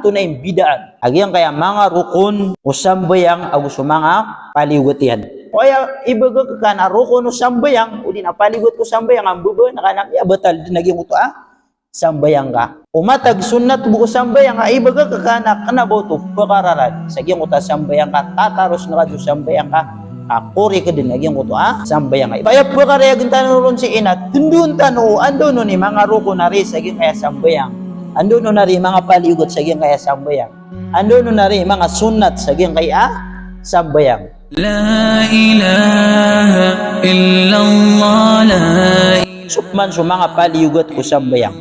tunay bidaan. Agyang kaya mga rukun o sambayang agus mga paliwat yan. Kaya ibaga ka na rukun o sambayang o di na paliwat ko sambayang ang buba nakanak ya batal din naging uto sambayang ka. Umatag sunnat buko sambayang ka ibaga ka na kanaboto pakararan. Sagyang uta sambayang ka tataros na kadyo sambayang ka. Akuri ka din naging uto sambayang ka. Kaya pakaraya gintanon si inat tundun tano ando no ni mga rukun na rin sagyang kaya sambayang. Ando no na rin mga paliwat sagyang kaya sambayang. Ando no na rin mga sunnat sagyang kaya sambayang. La ilaha illallah la Sukman so mga paliyugat ko sambayang.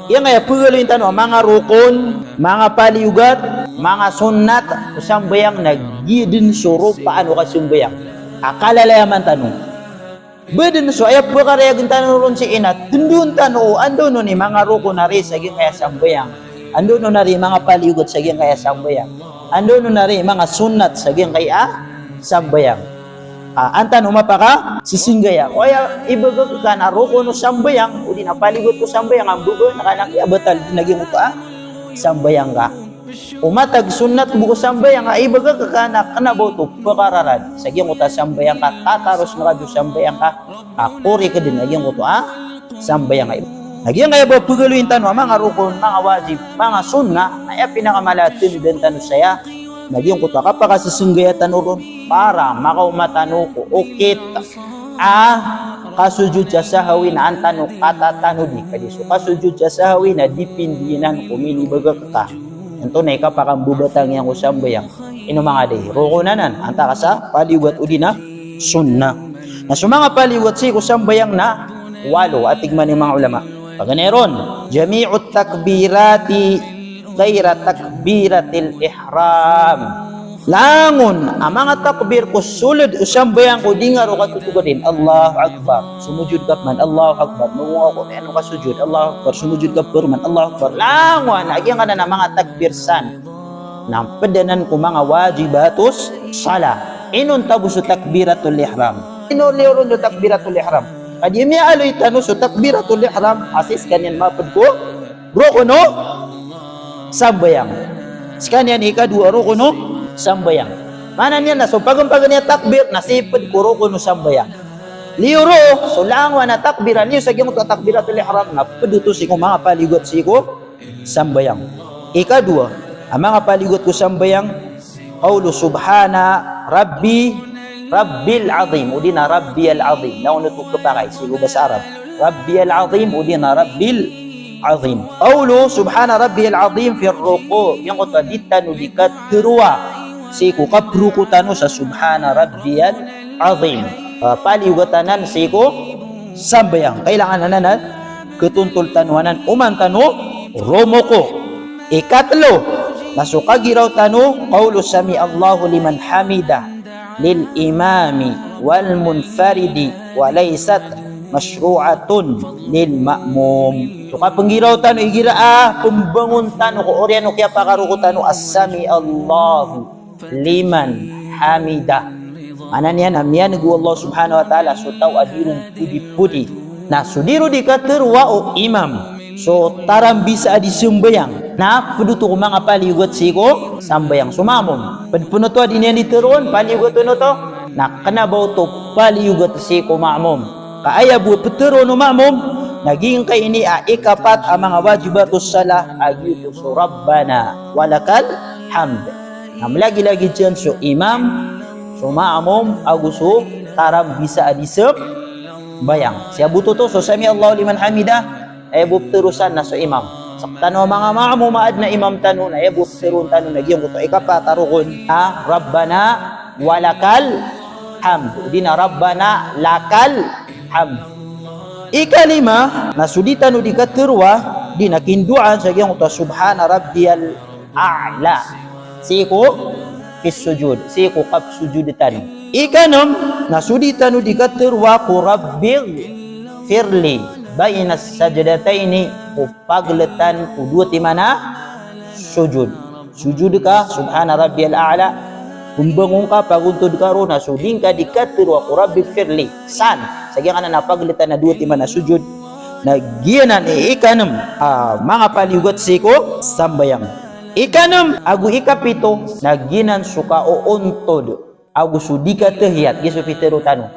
Yan nga pagaloy tanong mga rukun, mga paliyugat, mga sunnat ko sambayang nagidin suro paano ka sambayang. Akala layaman tanong. Bedin so ay pagkarayagin tanong ron si inat, tundun tanong ando no ni mga rukun na rin saging kaya sambayang. Ando no na rin mga paliyugat saging kaya sambayang. Ando no na rin mga sunnat saging kaya sambayang. Antan umapaka sisinggaya. Kaya ibaga ka na rukun no sambayang o di napaligot ko sambayang ang bugo nakanak ya batal naging uto sambayang ka. Umatag sunnat buko sambayang ibaga ka na kanaboto pakararan. Sagyang uta sambayang ka tataros na kadyo sambayang ka. Akuri ka din naging uto sambayang ka. Nagyang kaya ba pagaluin tanong mga rukun, mga wajib, mga sunna ay pinakamalatin din tanong saya. Nagyang kuto kapag kasisunggayatan uron para makaumatano ko ukit kasujud sa sahawi na antano katatano di kadiso kasujud sa sahawi na dipindinan kumini baga ka ento na kapag ang bubatang yang usambayang ino mga day rukunanan anta ka sa paliwat udina sunna na sumanga paliwat si usambayang na walo atigman ng mga ulama paganeron jami'ut takbirati ghaira takbiratil ihram. Langon ang mga takbir ko sulod usambayang ko di nga ro katutugadin Allahu Akbar. Sumujud ka man Allahu Akbar. Maunga ko ano ka sujud Allahu Akbar. Sumujud ka man Allahu Akbar. Langon agyan ka na ng mga takbirsan. Nang pedanan ko mga wajibatus sala. Inon tabo sa takbiratul ihram. Inon liron sa takbiratul ihram. Adi mi aloy tano sa takbiratul ihram asis kanyan mapad ko. Bro no sambayang. Sekalian ikadua rukuno sambayang. Mana niya na so pagampagan niya takbir nasipad ko rukuno sambayang. Liuro so langwa na takbiran niyo sa gyud takbiratul ihram na paduto si ko mga paligot si ko sambayang. Ikadua ang mga paligot ko sambayang qaulu subhana rabbil azim udina rabbiyal azim. Naunot ko kapakay sigo bahasa Arab. Rabbiyal azim udina rabbil azim. Qawlu subhana rabbiyal azim fi ruku yang kota ditanu dikat terua siku kapruku tanu sa subhana rabbiyal azim. Paliugatanan siku sambayang kailangan nanan ketuntul tanuanan uman tanu romoko. Ikatlo nasuka giraw tanu qawlu sami Allahu liman hamidah lil imami wal munfaridi wa laysat masyru'atun lil ma'mum. So kapag giraw tano igira pembangun tano ko oriano kaya pakaruko tano as-sami Allahu liman hamidah. Anan yan amian gu Allah subhanahu wa ta'ala so tau adirong pudi-pudi. Nah sudiro di katerwa o imam. So taram bisa adi sembayang. Nah peduto ko mga paligot siko sambayang sumamom. Pedpuno to adi niyan diteron paligot to. Nah kanabaw to paligot siko ma'mum. Kaaya buat petero no ma'mum naging kay ini ikapat ang mga wajibatus salah agitu so rabbana walakal hamd. Lagi-lagi dyan so imam so ma'mum aguso tarang bisa adisep bayang. Siya buto to so sami Allahu liman hamidah ay buat terusan na so imam. Saktan mga ma'mum maad na imam tanun ay buat terun tanun naging buto ikapat tarukon rabbana walakal hamd. Dina rabbana lakal hamd. Ikalima nasuditan di katerwa di nakinduan sa gyang uta subhana rabbiyal a'la siku fis sujud siku qab sujuditan. Ikanom nasuditan di katerwa ku rabbil firli bainas sajdataini ku pagletan ku dua timana sujud ka subhana rabbiyal a'la kumbangun ka paguntod ka ro na suding ka di katerwa ku rabbil firli san sagyan kana napaglitan na duwa timan na sujud na giyanan ikanam mga paligot siko sambayang. Ikanam, agu ikapito, naginan suka o ontod, agu sudika tahiyat, giso pitero tano.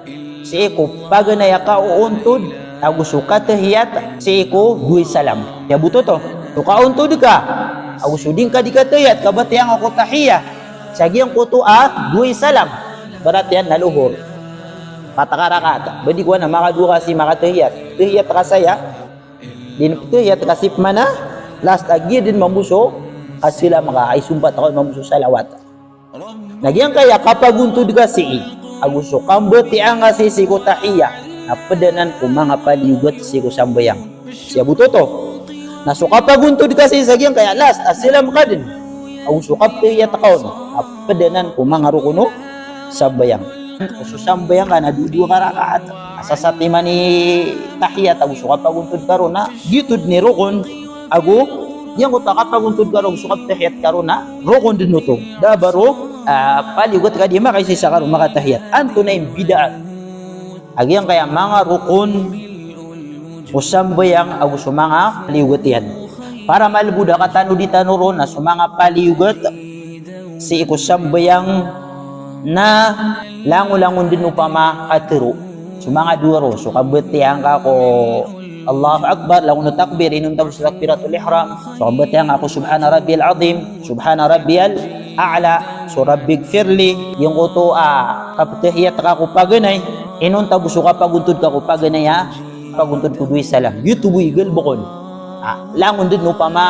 Si eko, paganaya ka o ontod, agu suka tahiyat, si eko, duy salam. Ya buto to, suka ontod ka, agu suding ka di ka tahiyat, kabatiyang ako tahiyah. Sagyang ko to duy salam. Berat yan, naluhur. Patakarakat, badi ko na makadua kasi makatahiyat. Tahiyat ka saya, din tahiyat kasip mana, last agi din mamuso, kasi sila ay sumpat ako mamuso salawat. Nagyang kaya kapag untod kasi, agusto kambati ang kasi si ko tahiya, napadanan ko mga paligot si ko sambayang. Siya buto to. Naso kapag untod kasi sagyang kaya last, sila makadin. Agusto kaptiya takaon, napadanan ko mga rukuno sambayang. Agusto sambayang ka na dudu karakaat. Asasati man ni tahiya, agusto kapag untod karon na, gitod ni rukun, agu, yang ko takapaguntod karong sukat tahiyat karon na rokon din to da baro paligot ka di makay sa karon makatahiyat anto na bid'ah agyang kaya mga rukun usambayang agusto mga paligot yan para malbuda ka tanu di tanuro na sumanga paligot si ikusambayang na langulangon din upama atiro sumanga duro so kabetiang ka ko Allahu Akbar, lagun takbir, inun tapos takbiratul ihram. So, kabatang ako, subhana rabbiyal azim, subhana rabbiyal a'la, so rabbig firli, yung uto, kapatahiyat ka ko paganay, inun tapos kapaguntod ka ko paganay, paguntod ko duwi salam. YouTube, igal bukon. Langun din pa ma,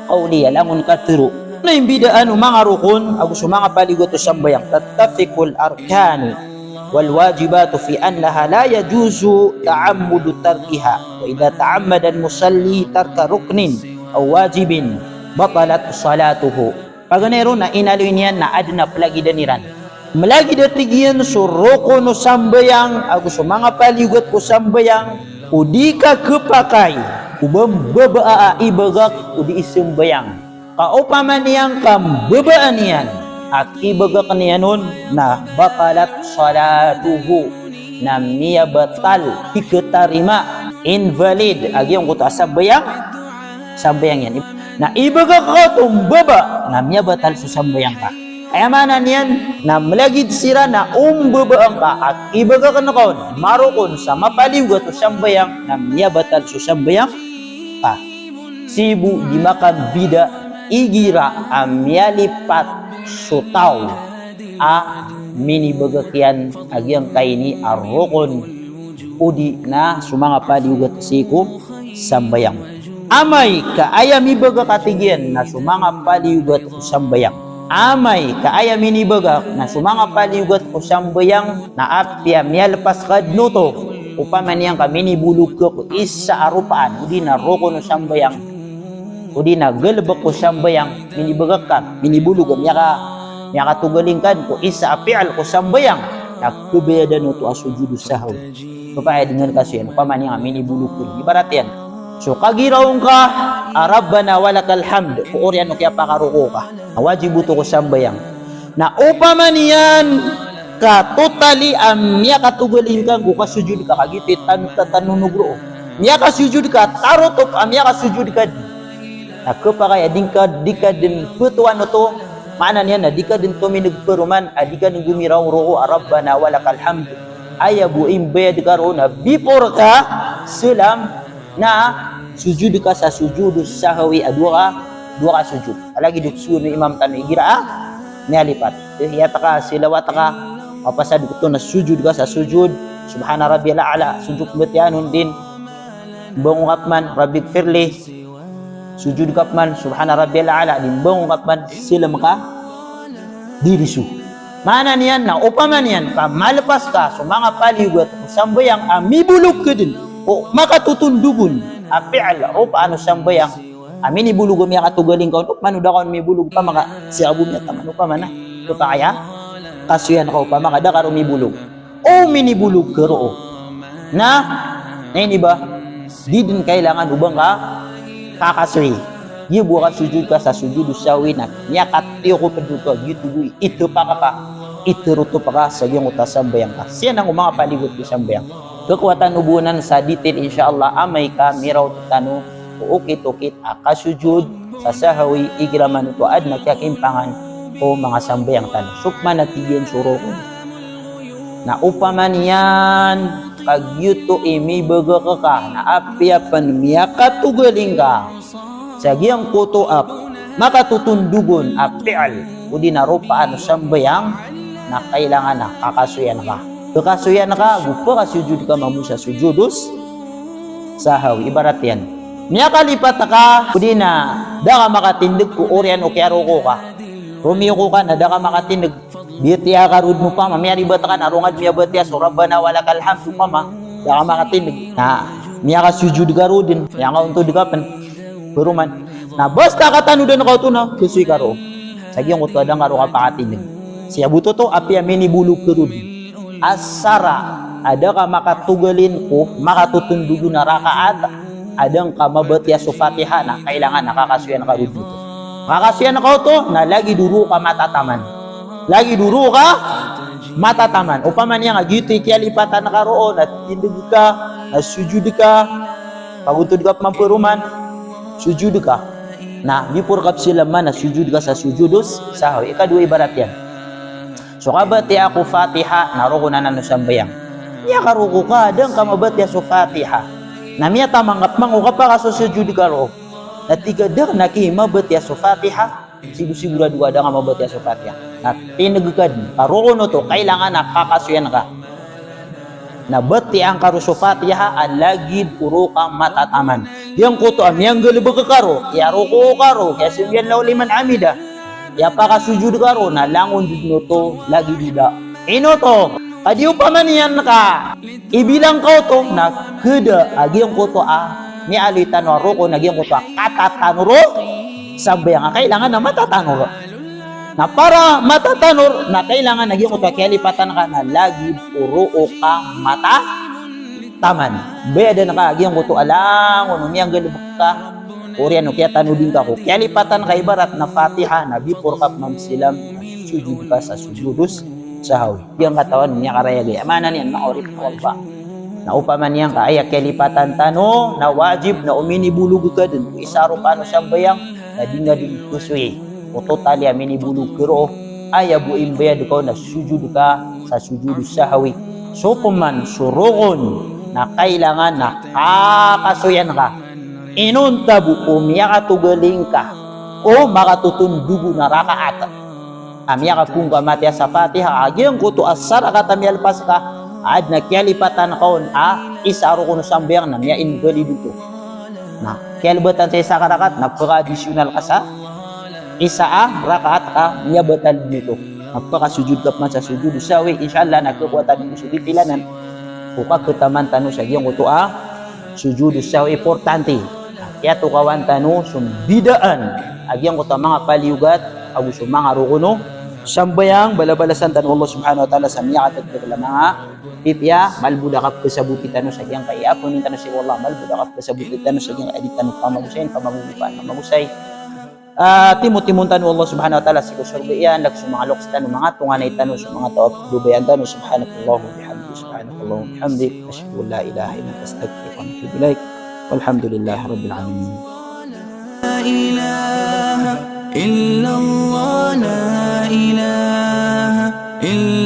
kauliya, langun katiro. Na yung bidaan, mga rukun, ako mga paligot o sambayang, tatafikul arkani, والواجبات في أنها لا يجوز تعمد تركها وإذا تعمد المصلي ترك ركن أو واجب بطلت صلاته paganero na inalin yan na adna plagi daniran malagi datigian suroko no sambayang agus mga paligot ko sambayang udi ka kepakai ubam babaa ibagak udi isembayang kaupaman yang kam babaan yan at ibagak niya nun na batalat salatuhu na niya batal ikatarima invalid agyong kuta sambayang yan na ibagak ka tumbaba na niya batal sa sambayang ka ay manan yan na malagid sira na umbabaang ka at ibagak na kaon marukon sa mapaligot o sambayang na niya batal sa sambayang ka sibu di makabida igira amyalipat sutaw minibagakyan agyang kaini arokon udi na sumanga paliugat siku sambayang amay kaaya mibaga katigyan na sumanga paliugat sambayang amay kaaya minibagak na sumanga paliugat sambayang na apya mialpas kadnuto upaman yang kami nibulog ko isa arupaan udi na rokon sambayang udi na galbak ko sambayang minibagak ka minibulog miyaka tugalingkan ko isa apial ko sambayang nagkubayadan ito asujudu sahw kapaya dengan kasi yan pamani nga minibulog ko ibarat yan so kagiraong ka Rabbana walakal hamd ko oryan no kaya pakaruko ka wajib ito ko sambayang na upaman yan ka totally miyaka tugalingkan ko kasujud ka kagiti tanunugro miyaka sujud ka tarotop miyaka sujud ka nakapakaya dika din putuan to mana niya na dika din tuminagperuman adika ng gumiraw roo Rabbana walakal hamd ayabu imbayad karo na before ka salam na sujud ka sa sujudu sahwi dua ka sujud alagi duksun ni imam tanu igira nialipat hiyata ka silawata ka papasad ko na sujud ka sa sujud subhana rabbiyal a'la sujud betyanun din bangungap man rabbik firli sujud kapman subhana rabbiyal a'la din bangung kapman sila maka dirisu mana niyan na upaman yan ka malpas ka so mga paligot sambayang amibulog ka din o makatutundugon api'al o paano sambayang aminibulog miya katugaling ka o manu da ka mibulog pa maka si abu miya tamano pa man ito kaya kasuyan ka pa maka da ka rumibulog o minibulog ka roo na ini ba di din kailangan ubang ka kakasri iya buka sujud ka sa sujud sawi na niya katiyo ko peduto gitu gue itu pa itu ruto pa sa iyong utasambayang ka siya nang mga paligot ko sambayang kekuatan ubunan sa detail insyaallah amay ka miraw tanu ukit-ukit akasujud sa sahawi igraman ito ad nakakimpangan o mga sambayang tanong. Sukma na tiyan surukon. Na upaman yan, kag yuto imi baga ka na apiapan miyakatugaling ka. Sa giyang kuto ap, makatutundugon apial o di narupaan sambayang na kailangan na kakasuyan ka. Kakasuyan ka, gupa kasujud ka mamusa sujudus sahaw, ibarat yan. Miyakalipat ka, o di na da ka makatindig ko orian o kiaro ko ka. Rumio ko ka na da ka makatindig. Bitiya karud mo pa, mamiyari bata ka, narungad miya batiya, so Rabbana wala kalhamdu pa ma, da ka makatindig. Na, miya ka sujud karudin, miya ka untod ka pan, pero man, na basta katanudan ka ito na, kusoy karo. Sagyong ko ito, adang karo ka pakatindig. Siya buto to, api amini bulog karudin. Asara, ada ka makatugalin ko, makatutundugo na rakaat, adang ka mabatya sa Fatiha na kailangan nakakasuyan ka rin dito. Makakasuyan ka ito na lagi duro ka matataman. Lagi duro ka matataman. Upaman niya nga, gito ikiyalipatan na karoon, at tindig ka, at sujud ka, paguntod ka pampuruman, sujud ka. Na, bipurkap sila man na sujud ka sa sujudus, sahaw, ikadua ibarat yan. So kabati ako Fatiha, naruko na nanusambayang. Niya karuko ka, dang ka mabati sa Fatiha. Na miya tamanggap mango ka pa ka sa sujud ka ro. At ikadag nakimabati sa Fatiha, sigurado ka dang mabati sa Fatiha. At tinagkad, karuko no to, kailangan nakakasuyan ka. Nabati ang karo sa Fatiha, alagid puro kang matataman. Yang kuto, amiyang galibag ka karo, yaruko karo, kaya siyan lauliman amida. Ya pakasujud karo na langon dito to lagi dida. Ino to, kadiyo pa man yan ka. Ibilang ko to na keda agyong ko to ni alitan waro ko nagyong ko to katatanuro. Sabi nga kailangan na matatanuro. Na para matatanor na kailangan nagyong ko to kalipatan ka na lagi puro ka mata taman. Beda na ka agyong ko to alang miyang galibok ka. Orian o kaya tanudin ka ko. Kaya lipatan ka ibarat na Fatiha na before kap mamsilam sujud ka sa sujudus sahaw. Yang katawan niya karayagay. Amanan yan, maorip ko ba? Na upaman niyan ka, ay kaya lipatan tano na wajib na uminibulog ka din. Isaro ka no sambayang na di nga din kusuy. O totally aminibulog kiro ay abuin bayad ko na sujud ka sa sujudus sahawi. So puman surukon na kailangan na kakasuyan ka. Inuntabu o miyakatugaling ka o makatutundugo na rakaat. Amiyaka kung kamatya sa Fatiha, agyang ko to asara katamiyalpas ka, ad nakyalipatan kaon, isaro ko no sambayang na miya ingali dito. Na, kyalibatan sa isa karakat, napaka-additional ka sa isa rakaat ka, miya batal dito. Napaka-sujud ka man sa sujud sawi, inshallah, nagkakuatan mo sujud tilanan, o kakataman tanong sa agyang ko to sujud sawi, importante. Kaya to kawan tanu sumbidaan agyang ko ta mga paliugat agu mga rukuno sambayang balabalasan tanu Allah subhanahu wa ta'ala sa miya at mga pipya malbuda kap kasabuti tanu sa agyang kaiapon tanu si Allah malbuda kap kasabuti tanu sa agyang editan pamagusayin pamagugupan mamagusay timon tanu Allah subhanahu wa ta'ala si kusurbiyan lak mga loks tanu mga tunganay tanu sa mga taop dubayan tanu subhanallahi wa bihamdihi subhanallahi wa bihamdihi asyhadu an la ilaha illa anta astaghfiruka wa atubu ilaik. والحمد لله رب العالمين. لا إله إلا الله لا إله إلا